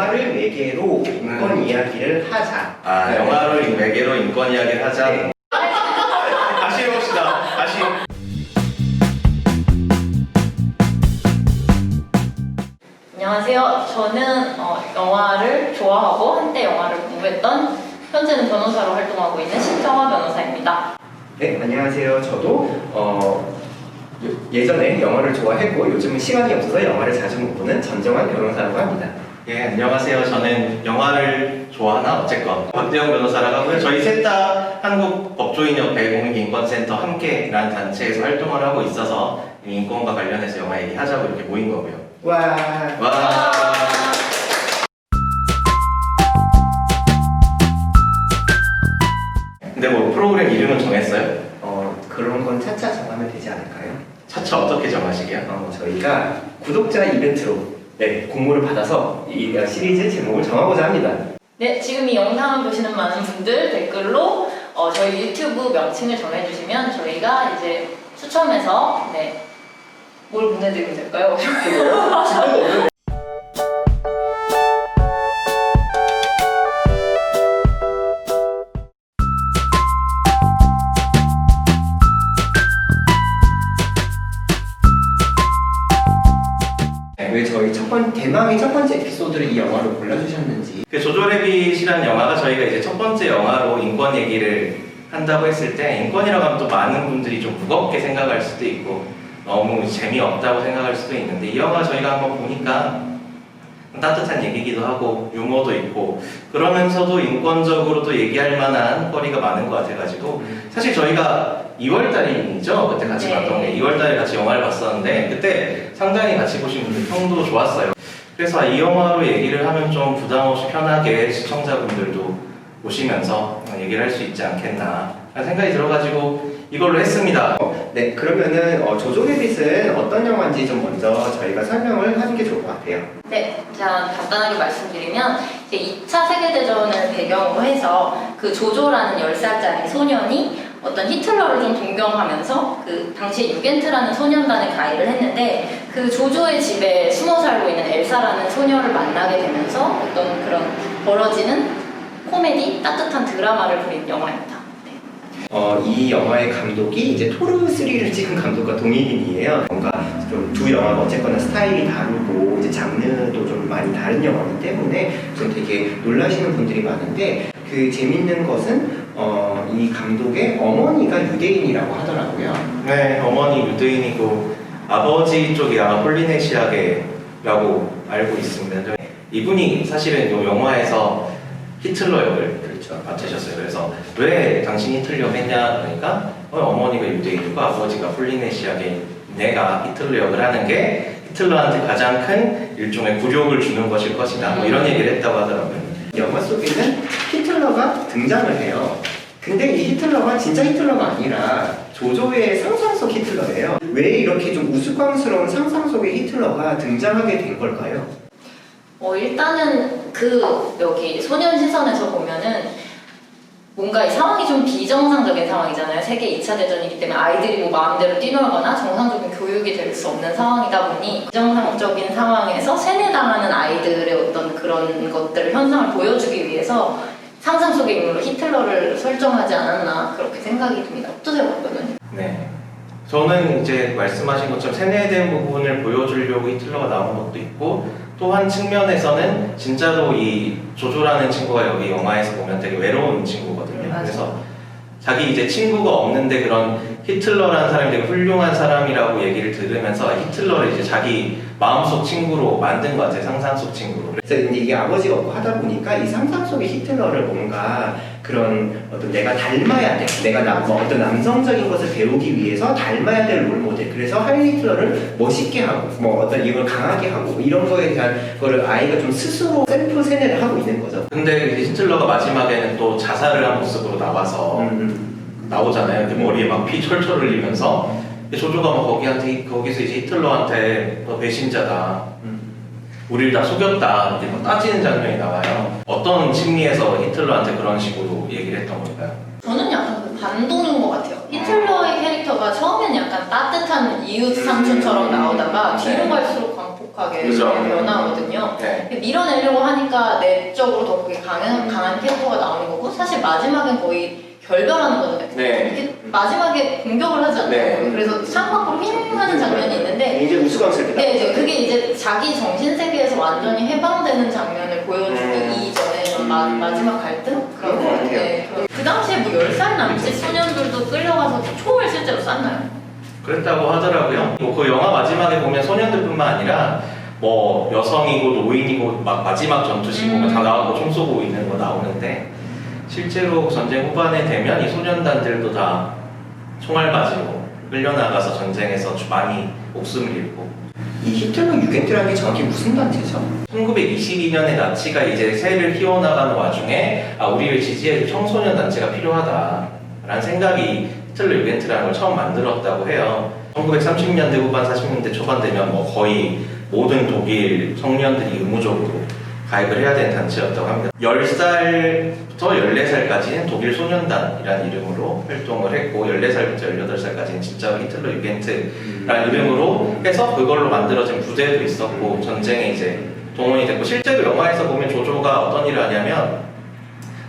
영화를 매개로 인권 이야기를 하자. 아, 영화를 매개로 인권 이야기를 하자. 네. 다시 해봅시다. 다시. 안녕하세요. 저는 영화를 좋아하고 한때 영화를 공부했던, 현재는 변호사로 활동하고 있는 신정화 변호사입니다. 네, 안녕하세요. 저도 예전에 영화를 좋아했고 요즘은 시간이 없어서 영화를 자주 못 보는 전정환 변호사라고 합니다. 예, 안녕하세요. 저는 영화를 좋아하나 어쨌건 박대영 변호사라고 하고요. 저희 셋 다 한국법조인협회 공익인권센터 함께라는 단체에서 활동을 하고 있어서 인권과 관련해서 영화 얘기하자고 이렇게 모인 거고요. 와. 와. 근데 뭐 프로그램 이름은 정했어요? 그런 건 차차 정하면 되지 않을까요? 차차 어떻게 정하시게요? 저희가 구독자 이벤트로 공모를 받아서 이 시리즈 제목을 정하고자 합니다. 네, 지금 이 영상을 보시는 많은 분들 댓글로 저희 유튜브 명칭을 정해주시면 저희가 이제 추첨해서 뭘 보내드리면 될까요? 왜 저희 대망의 첫 번째 에피소드를 이 영화로 골라주셨는지. 그 조조래빗이라는 영화가 저희가 이제 첫 번째 영화로 인권 얘기를 한다고 했을 때, 인권이라고 하면 또 많은 분들이 좀 무겁게 생각할 수도 있고 너무 재미없다고 생각할 수도 있는데, 이 영화 저희가 한번 보니까 따뜻한 얘기기도 하고 유머도 있고 그러면서도 인권적으로도 얘기할 만한 거리가 많은 것 같아가지고, 사실 저희가 2월달이죠? 그때 같이 봤던 게 2월달에 같이 영화를 봤었는데 그때 상당히 같이 보신 분들 평도 좋았어요. 그래서 이 영화로 얘기를 하면 좀 부담 없이 편하게 시청자분들도 보시면서 얘기를 할 수 있지 않겠나 하는 생각이 들어가지고 이걸로 했습니다. 네, 그러면은 조조래빗은 어떤 영화인지 좀 먼저 저희가 설명을 하는 게 좋을 것 같아요. 네, 제가 간단하게 말씀드리면 이제 2차 세계대전을 배경으로 해서 그 조조라는 10살짜리 소년이 어떤 히틀러를 좀 동경하면서 그 당시에 유겐트라는 소년단에 가입을 했는데, 그 조조의 집에 숨어 살고 있는 엘사라는 소녀를 만나게 되면서 어떤 그런 벌어지는 코미디, 따뜻한 드라마를 그린 영화입니다. 이 영화의 감독이 이제 토르3를 찍은 감독과 동일인이에요. 뭔가 좀 두 영화가 어쨌거나 스타일이 다르고 이제 장르도 좀 많이 다른 영화이기 때문에 좀 되게 놀라시는 분들이 많은데, 그 재밌는 것은 이 감독의 어머니가 유대인이라고 하더라고요. 네, 어머니 유대인이고 아버지 쪽이 아마 폴리네시아계라고 알고 있습니다. 이분이 사실은 이 영화에서 히틀러 역을 맡으셨어요. 그래서 왜 당신이 히틀러 했냐 그러니까 어머니가 유대인이고 아버지가 폴리네시아계, 내가 히틀러 역을 하는 게 히틀러한테 가장 큰 일종의 굴욕을 주는 것일 것이다, 뭐 이런 얘기를 했다고 하더라고요. 영화 속에는 히틀러가 등장을 해요. 근데 이 히틀러가 진짜 히틀러가 아니라 조조의 상상 속 히틀러예요. 왜 이렇게 좀 우스꽝스러운 상상 속의 히틀러가 등장하게 된 걸까요? 일단은 여기 소년 시선에서 보면은 뭔가 이 상황이 좀 비정상적인 상황이잖아요. 세계 2차 대전이기 때문에 아이들이 뭐 마음대로 뛰놀거나 정상적인 교육이 될 수 없는 상황이다 보니, 비정상적인 상황에서 세뇌당하는 아이들의 어떤 그런 것들을, 현상을 보여주기 위해서 상상 속의 인물로 히틀러를 설정하지 않았나, 그렇게 생각이 듭니다. 어떠세요, 박사님? 네. 저는 이제 말씀하신 것처럼 세뇌된 부분을 보여주려고 히틀러가 나온 것도 있고, 또 한 측면에서는 진짜로 이 조조라는 친구가 여기 영화에서 보면 되게 외로운 친구거든요. 그래서 자기 이제 친구가 없는데 그런 히틀러라는 사람이 되게 훌륭한 사람이라고 얘기를 들으면서 히틀러를 이제 자기 마음속 친구로 만든 것 같아요. 상상 속 친구로. 그래서 근데 이게 아버지가 없고 하다 보니까 이 상상 속의 히틀러를 뭔가 그런 어떤 내가 닮아야 돼, 내가 어떤 남성적인 것을 배우기 위해서 닮아야 될 롤모델, 그래서 하일 히틀러를 멋있게 하고 뭐 어떤 이걸 강하게 하고 이런 거에 대한 거를 아이가 좀 스스로 셀프 세뇌를 하고 있는 거죠. 근데 이제 히틀러가 마지막에는 또 자살을 한 모습으로 나와서 나오잖아요. 근데 머리에 막 피 철철 흘리면서 조조가 막 거기서 이제 히틀러한테 너 배신자다, 우리를 다 속였다, 이렇게 막 따지는 장면이 나와요. 어떤 심리에서 히틀러한테 그런 식으로 얘기를 했던 걸까요? 저는 약간 반동인 것 같아요. 히틀러의 캐릭터가 처음에는 약간 따뜻한 이웃 삼촌처럼 나오다가 뒤로 갈수록 급속하게 그죠. 변하거든요. 네. 밀어내려고 하니까 내적으로 더 그게 강한 캐릭터가 나오는 거고 사실 마지막엔 거의 결별하는 거잖아요. 네. 이렇게 마지막에 공격을 하지 않나요? 네. 그래서 창밖으로 휙 하는 장면이 있는데 이제 우스꽝스럽게 네, 이제 그게 이제 자기 정신 세계에서 완전히 해방되는 장면을 보여주기 이전에 좀 마지막 갈등 그런 거 같아요. 네. 그 당시에 뭐 10살 남짓 소년들도 끌려가서 총을 실제로 쐈나요? 그랬다고 하더라고요. 뭐 그 영화 마지막에 보면 소년들뿐만 아니라 뭐 여성이고 노인이고 막 마지막 전투시고 다 나오고 총 쏘고 있는 거 나오는데 실제로 전쟁 후반에 되면 이 소년단들도 다 총알 맞고 끌려나가서 전쟁에서 많이 목숨을 잃고 이 히틀러 유겐트라는 게 정확히 무슨 단체죠? 1922년에 나치가 이제 세를 휘어나가는 와중에 우리를 지지해줄 청소년 단체가 필요하다라는 생각이 히틀러 유겐트라는 걸 처음 만들었다고 해요. 1930년대 후반 40년대 초반 되면 뭐 거의 모든 독일 청년들이 의무적으로 가입을 해야 되는 단체였다고 합니다. 10살부터 14살까지는 독일 소년단이라는 이름으로 활동을 했고 14살부터 18살까지는 진짜로 히틀러 유겐트라는 이름으로 해서 그걸로 만들어진 부대도 있었고 전쟁에 이제 동원이 됐고 실제로 영화에서 보면 조조가 어떤 일을 하냐면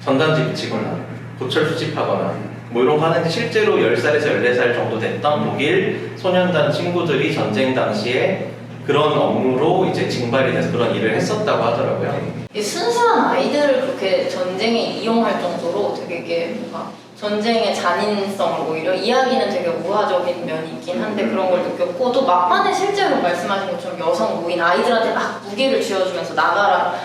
전단지 붙이거나 고철 수집하거나 뭐 이런 거 하는데 실제로 10살에서 14살 정도 됐던 독일 소년단 친구들이 전쟁 당시에 그런 업무로 이제 징발이 돼서 그런 일을 했었다고 하더라고요. 이 순수한 아이들을 그렇게 전쟁에 이용할 정도로 되게 이게 뭔가 전쟁의 잔인성을 오히려 이야기는 되게 우화적인 면이 있긴 한데 그런 걸 느꼈고 또 막판에 실제로 말씀하신 것처럼 여성 노인 아이들한테 막 무게를 쥐어주면서 나가라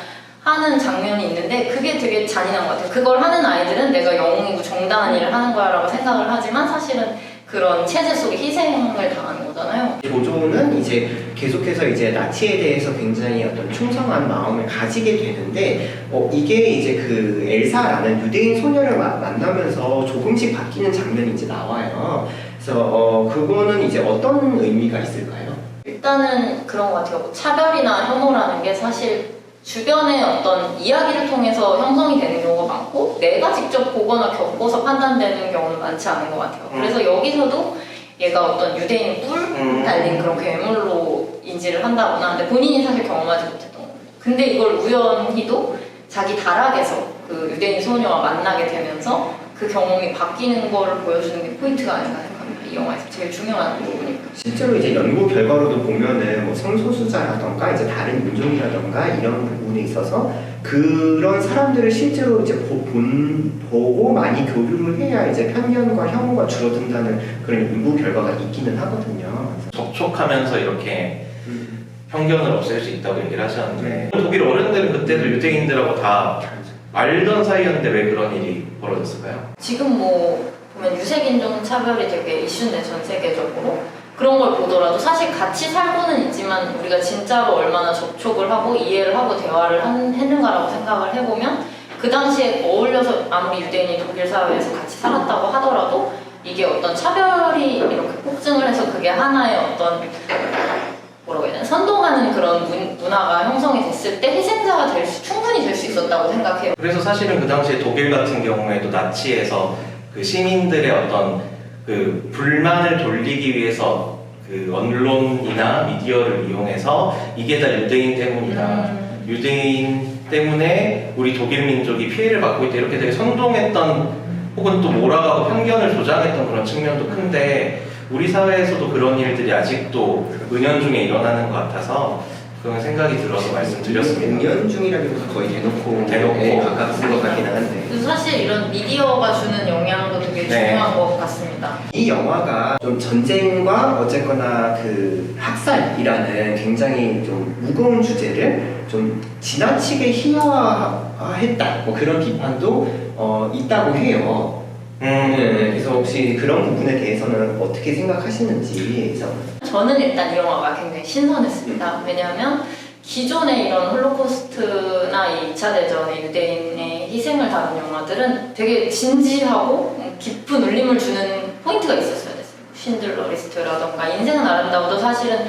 하는 장면이 있는데 그게 되게 잔인한 것 같아요. 그걸 하는 아이들은 내가 영웅이고 정당한 일을 하는 거야 라고 생각을 하지만 사실은 그런 체제 속에 희생을 당하는 거잖아요. 조조는 이제 계속해서 이제 나치에 대해서 굉장히 어떤 충성한 마음을 가지게 되는데 이게 이제 그 엘사라는 유대인 소녀를 만나면서 조금씩 바뀌는 장면이 이제 나와요. 그래서 그거는 이제 어떤 의미가 있을까요? 일단은 그런 것 같아요. 차별이나 혐오라는 게 사실 주변의 어떤 이야기를 통해서 형성이 되는 경우가 많고 내가 직접 보거나 겪어서 판단되는 경우는 많지 않은 것 같아요. 그래서 여기서도 얘가 어떤 유대인 뿔 달린 그런 괴물로 인지를 한다거나 근데 본인이 사실 경험하지 못했던 겁니다. 근데 이걸 우연히도 자기 다락에서 그 유대인 소녀와 만나게 되면서 그 경험이 바뀌는 걸 보여주는 게 포인트가 아닌가 생각합니다. 이 영화에서 제일 중요한 부분이니까. 실제로 이제 연구 결과로도 보면은 뭐 성소수자라던가 이제 다른 인종이라던가 이런 부분에 있어서 그런 사람들을 실제로 이제 보고 많이 교류를 해야 이제 편견과 혐오가 줄어든다는 그런 연구 결과가 있기는 하거든요. 접촉하면서 이렇게 편견을 없앨 수 있다고 얘기를 하셨는데 독일 어른들은 그때도 유대인들하고 다 알던 사이였는데 왜 그런 일이 벌어졌을까요? 지금 뭐 보면 유색인종 차별이 되게 이슈인데 전 세계적으로 그런 걸 보더라도 사실 같이 살고는 있지만 우리가 진짜로 얼마나 접촉을 하고 이해를 하고 대화를 했는가라고 생각을 해보면 그 당시에 어울려서 아무리 유대인이 독일 사회에서 같이 살았다고 하더라도 이게 어떤 차별이 이렇게 폭증을 해서 그게 하나의 어떤 뭐라고 해야 되나 선동하는 그런 문화가 형성이 됐을 때 희생자가 충분히 될 수 있었다고 생각해요. 그래서 사실은 그 당시에 독일 같은 경우에도 나치에서 그 시민들의 어떤 그 불만을 돌리기 위해서 그 언론이나 미디어를 이용해서 이게 다 유대인 때문이다. 유대인 때문에 우리 독일 민족이 피해를 받고 있다. 이렇게 되게 선동했던 혹은 또 몰아가고 편견을 조장했던 그런 측면도 큰데 우리 사회에서도 그런 일들이 아직도 은연중에 일어나는 것 같아서 그런 생각이 들어서 말씀드렸습니다. 은연중이라기보다 거의 대놓고 가깝은 것 같기는 한데 그래서 사실 이런 미디어가 주는 영향도 되게 중요한 것 같습니다. 이 영화가 좀 전쟁과 어쨌거나 그 학살이라는 굉장히 좀 무거운 주제를 좀 지나치게 희화화했다 뭐 그런 비판도 있다고 해요. 네, 그래서 혹시 그런 부분에 대해서는 어떻게 생각하시는지 저는 일단 이 영화가 굉장히 신선했습니다. 왜냐하면 기존의 이런 홀로코스트나 이 2차 대전의 유대인의 희생을 다룬 영화들은 되게 진지하고 깊은 울림을 주는 포인트가 있었어야 됐어요. 신들러 리스트라던가 인생은 아름다워도 사실은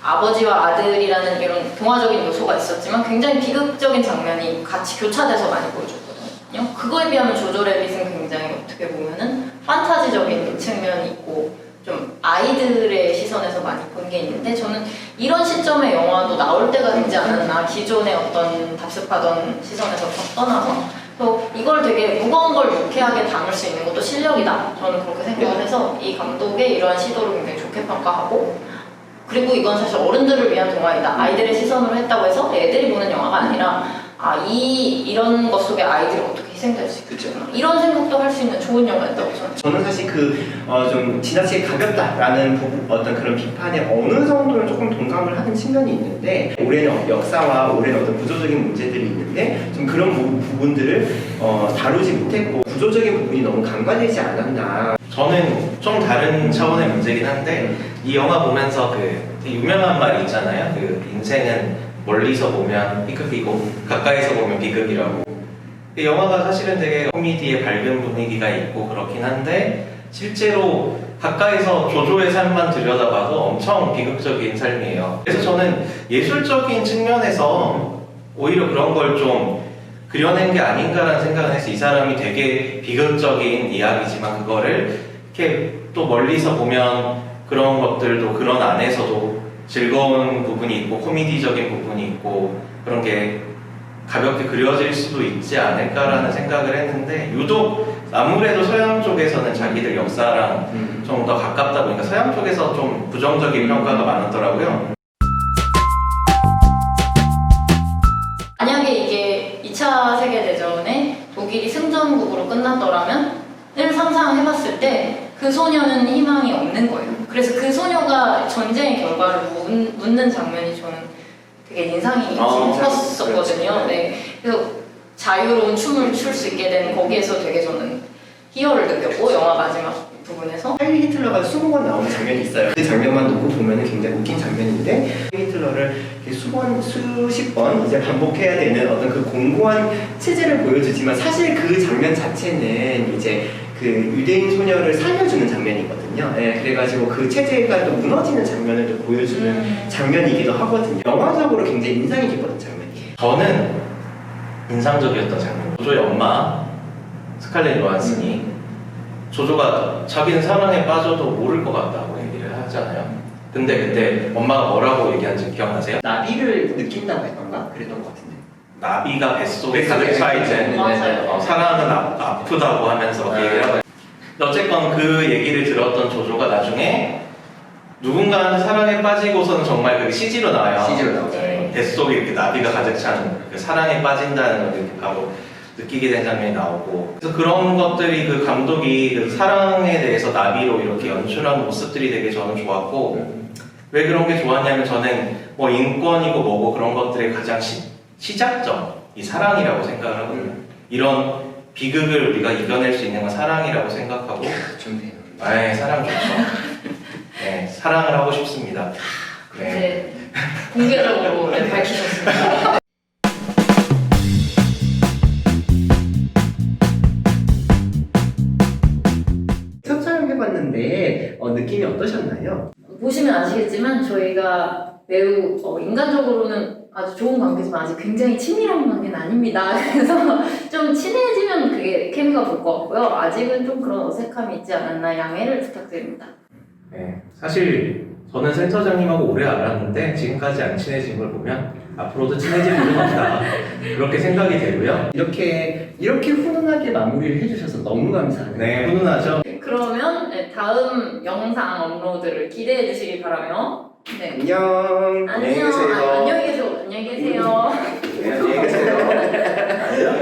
아버지와 아들이라는 이런 동화적인 요소가 있었지만 굉장히 비극적인 장면이 같이 교차돼서 많이 보여줬거든요. 그거에 비하면 조조 래빗은 굉장히 어떻게 보면은 판타지적인 측면이 있고 좀 아이들의 시선에서 많이 본 게 있는데 저는 이런 시점의 영화도 나올 때가 되지 않았나, 기존의 어떤 답습하던 시선에서 떠나서. 그래서 이걸 되게 무거운 걸 유쾌하게 담을 수 있는 것도 실력이다, 저는 그렇게 생각을 해서 이 감독의 이러한 시도를 굉장히 좋게 평가하고, 그리고 이건 사실 어른들을 위한 동아리다, 아이들의 시선으로 했다고 해서 애들이 보는 영화가 아니라 이런 것 속에 아이들이 어떻게 희생될 수 있겠구나, 이런 생각도 할 수 있는 좋은 영화였다고 저는 사실 좀 지나치게 가볍다라는 어떤 그런 비판에 어느 정도는 조금 동감을 하는 측면이 있는데, 올해는 역사와 올해는 어떤 구조적인 문제들이 있는데 좀 그런 부분들을 다루지 못했고 구조적인 부분이 너무 간과되지 않았나. 저는 좀 다른 차원의 문제긴 한데, 이 영화 보면서 되게 유명한 말이 있잖아요. 인생은 멀리서 보면 B극이고 가까이서 보면 B극이라고. 이 영화가 사실은 되게 코미디의 밝은 분위기가 있고 그렇긴 한데, 실제로 가까이서 조조의 삶만 들여다봐도 엄청 비극적인 삶이에요. 그래서 저는 예술적인 측면에서 오히려 그런 걸 좀 그려낸 게 아닌가라는 생각을 해서, 이 사람이 되게 비극적인 이야기지만 그거를 이렇게 또 멀리서 보면 그런 것들도, 그런 안에서도 즐거운 부분이 있고 코미디적인 부분이 있고 그런 게 가볍게 그려질 수도 있지 않을까라는 생각을 했는데, 유독 아무래도 서양 쪽에서는 자기들 역사랑 좀 더 가깝다 보니까 서양 쪽에서 좀 부정적인 평가가 많았더라고요. 만약에 이게 2차 세계대전에 독일이 승전국으로 끝났더라면 을 상상해봤을 때 그 소녀는 희망이 없는 거예요. 그래서 그 소녀가 전쟁의 결과를 묻는 장면이 저는 되게 인상이 깊었었거든요. 그렇죠. 네. 그래서 자유로운 춤을 출 수 있게 된 거기에서 되게 저는 희열을 느꼈고, 영화 마지막 부분에서 하일 히틀러가 20번 나오는 장면이 있어요. 그 장면만 놓고 보면 굉장히 웃긴 장면인데, 하일 히틀러를 수십 번 이제 반복해야 되는 어떤 그 공고한 체제를 보여주지만, 사실 그 장면 자체는 이제 그 유대인 소녀를 살려주는 장면이거든요. 예, 그래가지고 그 체제가 또 무너지는 장면을 또 보여주는 장면이기도 하거든요. 영화적으로 굉장히 인상이 깊었던 장면이에요. 저는 인상적이었던 장면, 조조의 엄마 스칼렛 요한슨이 조조가 자기는 사랑에 빠져도 모를 것 같다고 얘기를 하잖아요. 근데 그때 엄마가 뭐라고 얘기한지 기억나세요? 나비를 느낀다고 했던가? 그랬던 것 같은데. 나비가 뱃속에 가득 차 있는, 맞아요. 사랑은 아프다고 하면서 얘기를 하고. 어쨌건 그 얘기를 들었던 조조가 나중에 누군가는 사랑에 빠지고서는 정말 그 CG로 나와요. CG로 나오죠. 네. 뱃속에 이렇게 나비가 가득 찬 그 사랑에 빠진다는 걸 이렇게 바로 느끼게 된 장면이 나오고, 그래서 그런 것들이 그 감독이 그 사랑에 대해서 나비로 이렇게 연출한 모습들이 되게 저는 좋았고, 왜 그런 게 좋았냐면, 저는 뭐 인권이고 뭐고 그런 것들의 가장 시작점이 사랑이라고 생각을 하거든요. 이런 비극을 우리가 이겨낼 수 있는 건 사랑이라고 생각하고. 좋네요. 네, 사랑 좋죠. 네, 사랑을 하고 싶습니다. 네. 공개적으로 밝히셨습니다. 첫 촬영해봤는데 느낌이 어떠셨나요? 보시면 아시겠지만 저희가 매우 인간적으로는 아주 좋은 관계지만 아직 굉장히 친밀한 관계는 아닙니다. 그래서 좀 친해지면 그게 케미가 볼 것 같고요. 아직은 좀 그런 어색함이 있지 않았나, 양해를 부탁드립니다. 네, 사실 저는 센터장님하고 오래 알았는데 지금까지 안 친해진 걸 보면 앞으로도 친해질 일은 없다, 그렇게 생각이 되고요. 이렇게 훈훈하게 마무리를 해주셔서 너무 감사하네요. 네, 훈훈하죠. 그러면 다음 영상 업로드를 기대해 주시기 바라며, 네. 안녕. 안녕. 안녕히 계세요. 안녕히 계세요. 네, 안녕히 계세요.